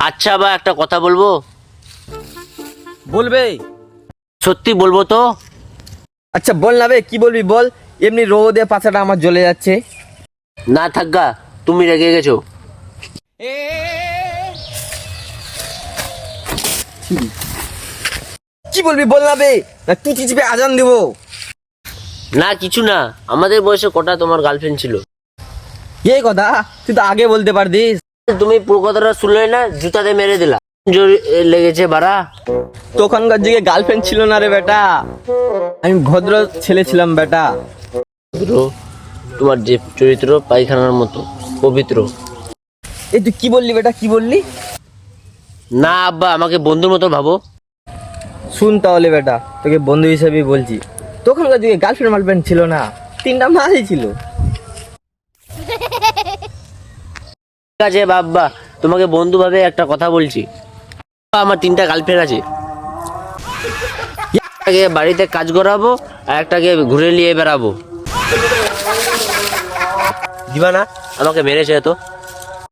আচ্ছা বা একটা কথা বলবো? বলবে? সত্যি বলবো তো? আচ্ছা বল না বে, কি বলবি বল। এমনি রোদে পাছাটা আমার জ্বলে যাচ্ছে। না থাকগা, তুমি রেগে গেছো। কি বলবি বল না বে, না তুই চিচবে আজান দিব। না কিছু না, আমাদের বয়সে কটা তোমার গার্লফ্রেন্ড ছিল? এই কথা তুই তো আগে বলতে পারতিস। তুমি পুরো কথাটা শুনলে না, জুতাতে মেরে দিলা। জোর লেগেছে বাড়া। তখনকার যুগে গার্লফ্রেন্ড ছিল না রে বেটা, আমি ভদ্র ছেলে ছিলাম বেটা। ব্রো, তোমার যে চরিত্র পায়খানার মতো পবিত্র। এই তুই কি বললি বেটা, কি বললি? না আব্বা, আমাকে বন্ধুর মতো ভাবো। শুন তাহলে বেটা, তোকে বন্ধু হিসেবেই বলছি। তখনকার যুগে গার্লফ্রেন্ড ছিল না, 3টা মালই ছিল। ঠিক আছে বাব্বা, তোমাকে বন্ধু ভাবে একটা কথা বলছি। আমার 3টা গার্লফ্রেন্ড আছে। একটাকে বাড়িতে কাজ করাবো, আর একটাকে ঘুরে নিয়ে বেড়াবো। দিবা না? আমাকে মেরেছে তো।